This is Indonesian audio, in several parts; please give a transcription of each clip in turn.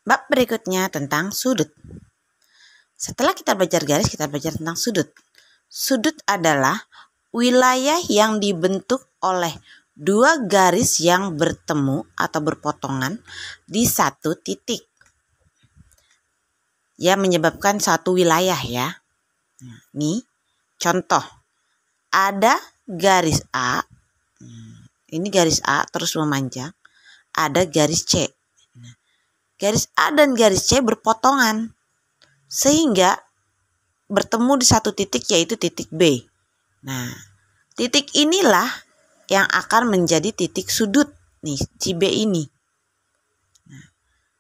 Bab berikutnya tentang sudut. Setelah kita belajar garis, kita belajar tentang sudut. Sudut adalah wilayah yang dibentuk oleh dua garis yang bertemu atau berpotongan di satu titik. Ya, menyebabkan satu wilayah ya. Nih, contoh. Ada garis A. Ini garis A terus memanjang. Ada garis C. Garis A dan garis C berpotongan sehingga bertemu di satu titik, yaitu titik B. Nah, titik inilah yang akan menjadi titik sudut nih, si B ini. Nah,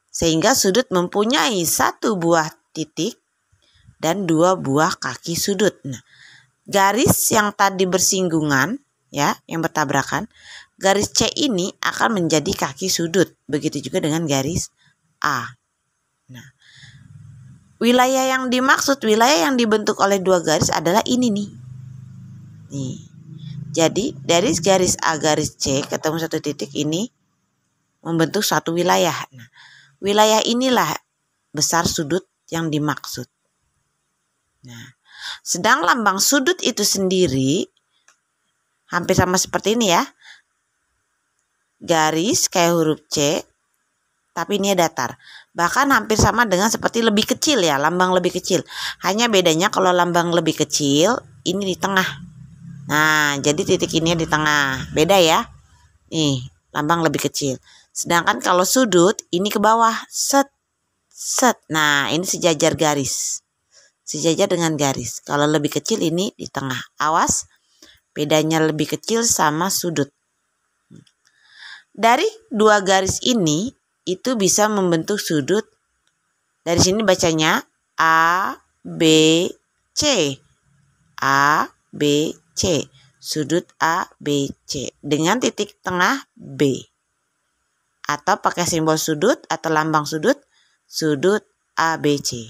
sehingga sudut mempunyai satu buah titik dan dua buah kaki sudut. Nah, garis yang tadi bersinggungan ya, yang bertabrakan, garis C ini akan menjadi kaki sudut. Begitu juga dengan garis A. Nah, wilayah yang dimaksud, wilayah yang dibentuk oleh dua garis adalah ini nih. Nih. Jadi dari garis A garis C ketemu satu titik ini membentuk satu wilayah. Nah, wilayah inilah besar sudut yang dimaksud. Nah, sedang lambang sudut itu sendiri hampir sama seperti ini ya. Garis kayak huruf C, tapi ini datar. Bahkan hampir sama dengan seperti lebih kecil ya, lambang lebih kecil. Hanya bedanya kalau lambang lebih kecil, ini di tengah. Nah, jadi titik ini di tengah. Beda ya. Nih, lambang lebih kecil. Sedangkan kalau sudut, ini ke bawah. Set, set. Nah, ini sejajar garis. Sejajar dengan garis. Kalau lebih kecil, ini di tengah. Awas, bedanya lebih kecil sama sudut. Dari dua garis ini, itu bisa membentuk sudut. Dari sini bacanya A, B, C. A, B, C. Sudut A, B, C. Dengan titik tengah B. Atau pakai simbol sudut atau lambang sudut. Sudut A, B, C.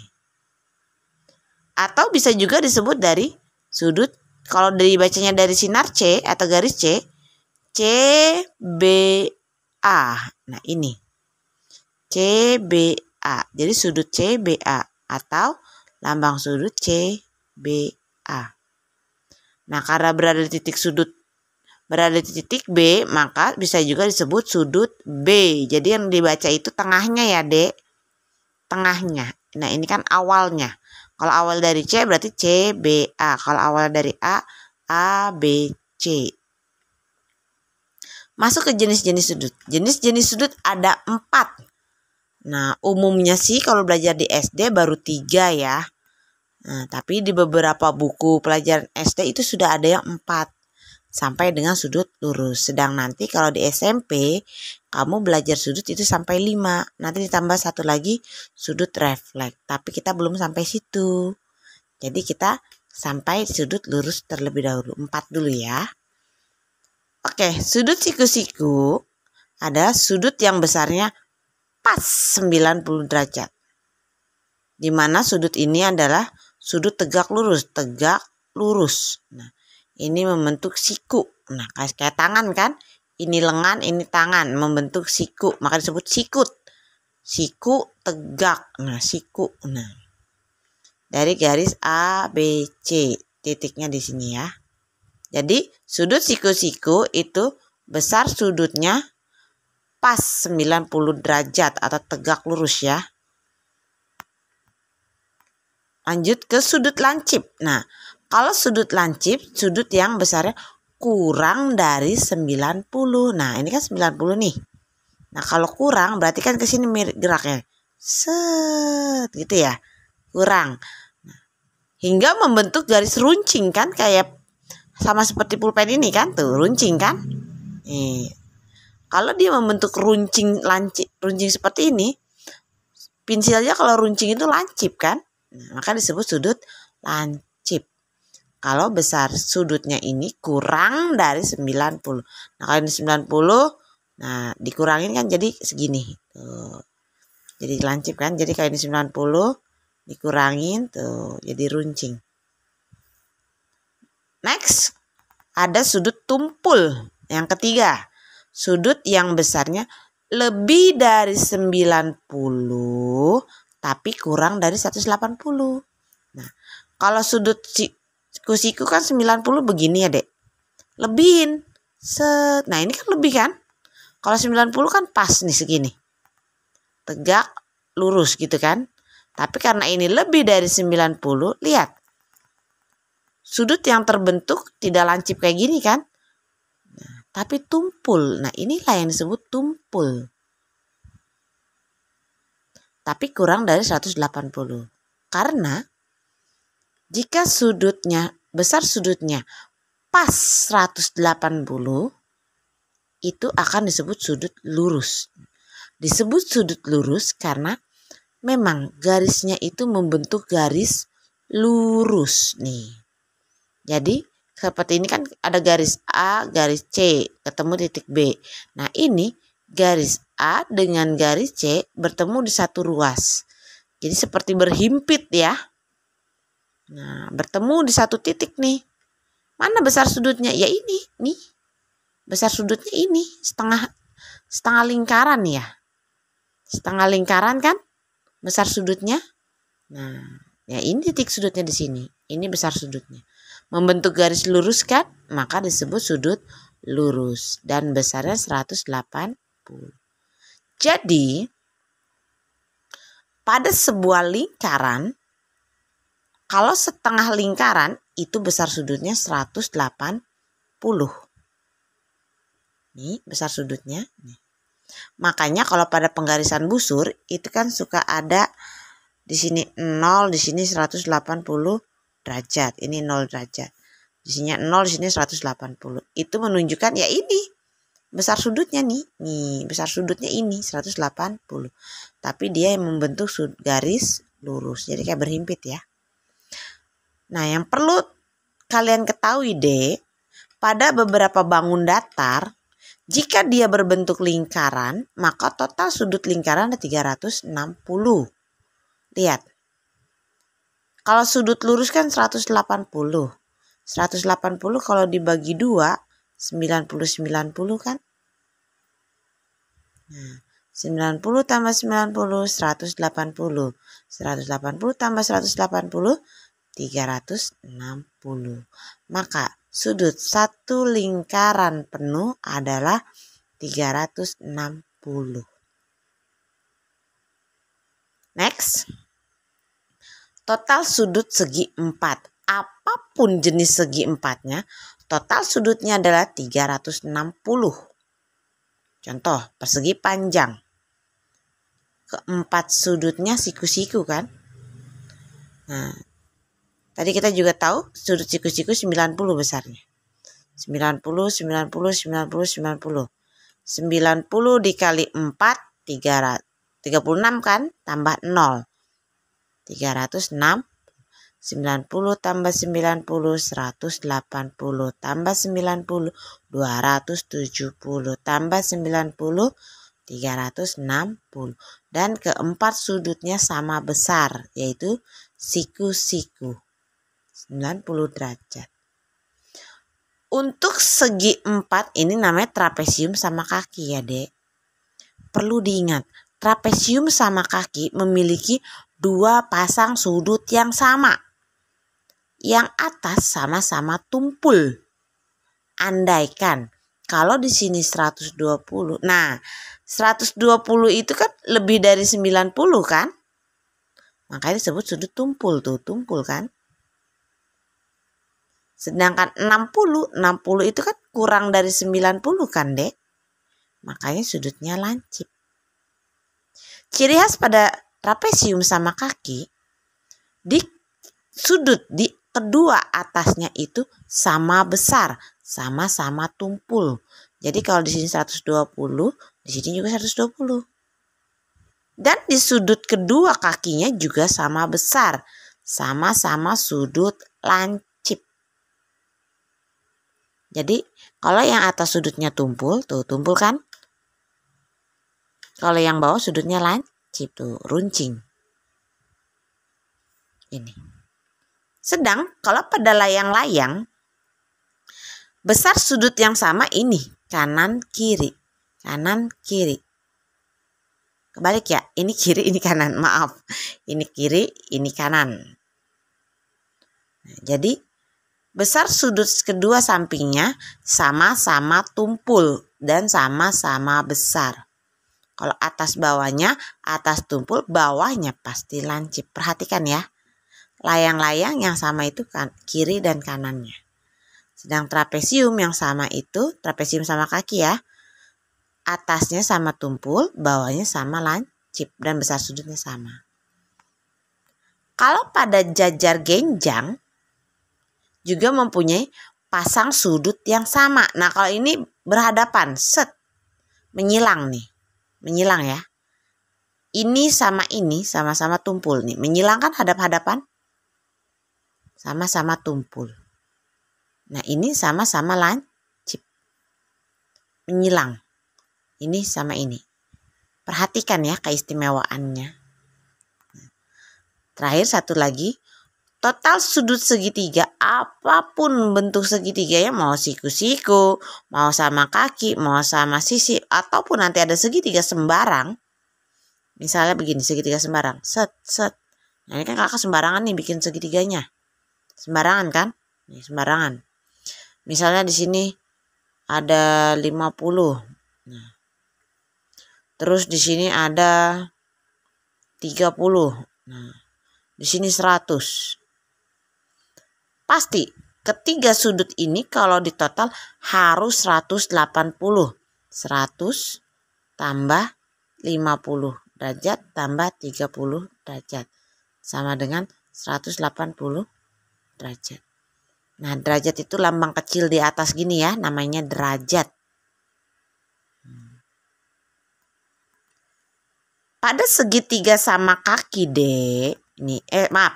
Atau bisa juga disebut dari sudut. Kalau dibacanya dari sinar C atau garis C. C, B, A. Nah ini. CBA. Jadi sudut CBA atau lambang sudut CBA. Nah, karena berada di titik sudut, berada di titik B, maka bisa juga disebut sudut B. Jadi yang dibaca itu tengahnya ya, Dek. Tengahnya. Nah, ini kan awalnya. Kalau awal dari C berarti CBA. Kalau awal dari A, ABC. Masuk ke jenis-jenis sudut. Jenis-jenis sudut ada 4. Nah, umumnya sih kalau belajar di SD baru 3 ya. Nah, tapi di beberapa buku pelajaran SD itu sudah ada yang 4. Sampai dengan sudut lurus. Sedang nanti kalau di SMP, kamu belajar sudut itu sampai 5. Nanti ditambah satu lagi sudut refleks. Tapi kita belum sampai situ. Jadi kita sampai sudut lurus terlebih dahulu. 4 dulu ya. Oke, sudut siku-siku ada sudut yang besarnya pas 90 derajat. Di mana sudut ini adalah sudut tegak lurus. Nah, ini membentuk siku. Nah, kayak tangan kan? Ini lengan, ini tangan, membentuk siku. Maka disebut sikut. Siku tegak. Nah, siku. Nah, dari garis A, B, C. Titiknya di sini ya. Jadi, sudut siku-siku itu besar sudutnya pas 90 derajat atau tegak lurus ya. Lanjut ke sudut lancip. Nah, kalau sudut lancip, sudut yang besarnya kurang dari 90. Nah, ini kan 90 nih. Nah, kalau kurang berarti kan ke sini mirip geraknya. Set, gitu ya. Kurang. Nah, hingga membentuk garis runcing kan, kayak sama seperti pulpen ini kan, tuh runcing kan. Kalau dia membentuk runcing seperti ini, pensilnya kalau runcing itu lancip kan, nah, maka disebut sudut lancip. Kalau besar sudutnya ini kurang dari 90. Nah, kalau ini 90, nah dikurangin kan jadi segini. Tuh. Jadi lancip kan, jadi kalau ini 90 dikurangin tuh jadi runcing. Next, ada sudut tumpul yang ketiga. Sudut yang besarnya lebih dari 90 tapi kurang dari 180. Nah, kalau sudut siku-siku kan 90 begini ya, Dek. Lebihin. Set. Nah, ini kan lebih kan? Kalau 90 kan pas nih segini. Tegak, lurus gitu kan. Tapi karena ini lebih dari 90, lihat. Sudut yang terbentuk tidak lancip kayak gini kan. Nah, tapi tumpul. Nah, inilah yang disebut tumpul. Tapi kurang dari 180. Karena jika sudutnya, besar sudutnya pas 180, itu akan disebut sudut lurus. Disebut sudut lurus karena memang garisnya itu membentuk garis lurus nih. Jadi seperti ini kan ada garis A, garis C, ketemu titik B. Nah, ini garis A dengan garis C bertemu di satu ruas. Jadi seperti berhimpit ya. Nah, bertemu di satu titik nih. Mana besar sudutnya? Ya ini, nih. Besar sudutnya ini, setengah lingkaran ya. Setengah lingkaran kan? Besar sudutnya. Nah, ya ini titik sudutnya di sini. Ini besar sudutnya. Membentuk garis lurus kan? Maka disebut sudut lurus dan besarnya 180. Jadi, pada sebuah lingkaran, kalau setengah lingkaran itu besar sudutnya 180. Nih, besar sudutnya. Nih. Makanya kalau pada penggarisan busur itu kan suka ada di sini 0, di sini 180 derajat. Ini 0 derajat. Di sini 0, di sini 180. Itu menunjukkan ya ini besar sudutnya nih. Nih, besar sudutnya ini 180. Tapi dia yang membentuk garis lurus. Jadi kayak berhimpit ya. Nah, yang perlu kalian ketahui deh, pada beberapa bangun datar, jika dia berbentuk lingkaran, maka total sudut lingkaran ada 360. Lihat. Kalau sudut lurus kan 180. 180 kalau dibagi 2, 90 kan? Nah, 90 tambah 90, 180. 180 tambah 180, 360. Maka sudut satu lingkaran penuh adalah 360. Next. Total sudut segi 4. Apapun jenis segi 4-nya, total sudutnya adalah 360. Contoh, persegi panjang. Keempat sudutnya siku-siku kan? Nah, tadi kita juga tahu sudut siku-siku 90 besarnya. 90, 90, 90, 90. 90 dikali 4, 36 kan? Tambah 0. 306. 90 tambah 90, 180. Tambah 90, 270. Tambah 90, 360. Dan keempat sudutnya sama besar, yaitu siku-siku. 90 derajat. Untuk segi 4 ini namanya trapesium sama kaki ya, Dek. Perlu diingat, trapesium sama kaki memiliki dua pasang sudut yang sama. Yang atas sama-sama tumpul. Andaikan kalau di sini 120. Nah, 120 itu kan lebih dari 90 kan? Makanya disebut sudut tumpul tuh, tumpul kan? Sedangkan 60 itu kan kurang dari 90 kan, Dek? Makanya sudutnya lancip. Ciri khas pada trapesium sama kaki, di sudut di kedua atasnya itu sama besar, sama-sama tumpul. Jadi kalau di sini 120, di sini juga 120. Dan di sudut kedua kakinya juga sama besar, sama-sama sudut lancip. Jadi kalau yang atas sudutnya tumpul, tuh tumpul kan? Kalau yang bawah sudutnya lancip, tuh runcing. Ini. Sedang kalau pada layang-layang, besar sudut yang sama ini, kanan kiri, kanan kiri. Kebalik ya, ini kiri, ini kanan. Maaf, ini kiri, ini kanan. Nah, jadi besar sudut kedua sampingnya sama-sama tumpul dan sama-sama besar. Kalau atas bawahnya, atas tumpul, bawahnya pasti lancip. Perhatikan ya, layang-layang yang sama itu kan kiri dan kanannya. Sedang trapesium yang sama itu, trapesium sama kaki ya, atasnya sama tumpul, bawahnya sama lancip dan besar sudutnya sama. Kalau pada jajar genjang juga mempunyai pasang sudut yang sama. Nah, kalau ini berhadapan, set, menyilang nih, menyilang ya. Ini sama ini sama-sama tumpul nih, menyilang kan hadap-hadapan, sama-sama tumpul. Nah, ini sama-sama lancip, menyilang. Ini sama ini. Perhatikan ya keistimewaannya. Terakhir satu lagi. Total sudut segitiga, apapun bentuk segitiganya, mau siku-siku, mau sama kaki, mau sama sisi, ataupun nanti ada segitiga sembarang. Misalnya begini, segitiga sembarang. Set, set. Nah, ini kan kakak sembarangan nih bikin segitiganya. Sembarangan kan? Nih, sembarangan. Misalnya di sini ada 50. Nah. Terus di sini ada 30. Nah, di sini 100. Pasti ketiga sudut ini kalau ditotal harus 180. 100 tambah 50 derajat tambah 30 derajat. Sama dengan 180 derajat. Nah, derajat itu lambang kecil di atas gini ya, namanya derajat. Pada segitiga sama kaki dek, ini maaf,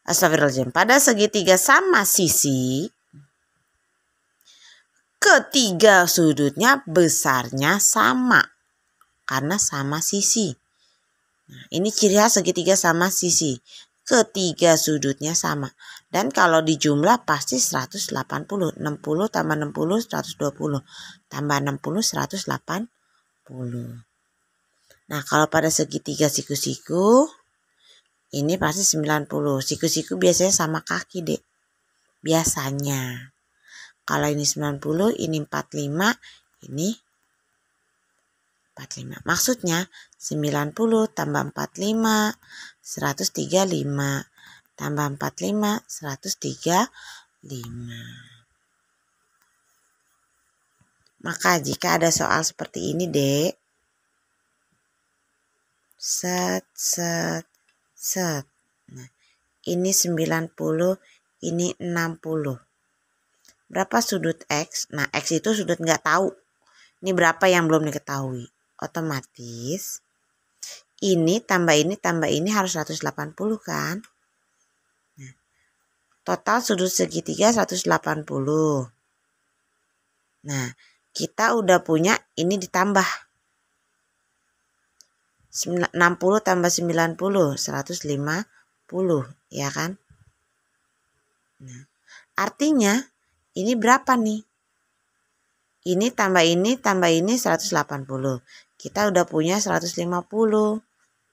astagfirullahaladzim. Pada segitiga sama sisi, ketiga sudutnya besarnya sama karena sama sisi. Nah, ini ciri khas segitiga sama sisi. Ketiga sudutnya sama. Dan kalau dijumlah pasti 180. 60 tambah 60 120. Tambah 60 180. Nah, kalau pada segitiga siku-siku ini pasti 90. Siku-siku biasanya sama kaki, Dek. Biasanya. Kalau ini 90, ini 45, ini 45. Maksudnya 90 tambah 45 135 tambah 45 135. Maka jika ada soal seperti ini, Dek, set set set. Nah, ini 90, ini 60. Berapa sudut X? Nah, X itu sudut nggak tahu. Ini berapa yang belum diketahui. Otomatis ini tambah ini harus 180 kan. Nah, total sudut segitiga 180. Nah, kita udah punya ini ditambah. 60 tambah 90 150 ya kan. Nah, artinya ini berapa nih? Ini tambah ini 180. Kita udah punya 150.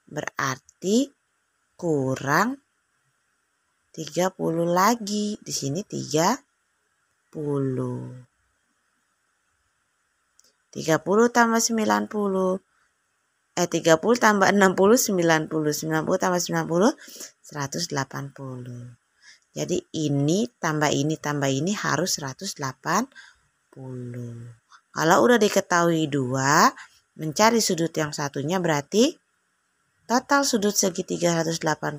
Berarti kurang 30 lagi. Di sini 30. 30 tambah 90. 30 tambah 60 90. 90 tambah 90 180. Jadi ini tambah ini harus 180. Kalau udah diketahui 2, mencari sudut yang satunya berarti total sudut segitiga 180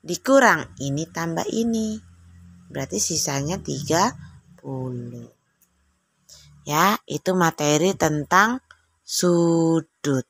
dikurang ini tambah ini. Berarti sisanya 30. Ya, itu materi tentang sudut.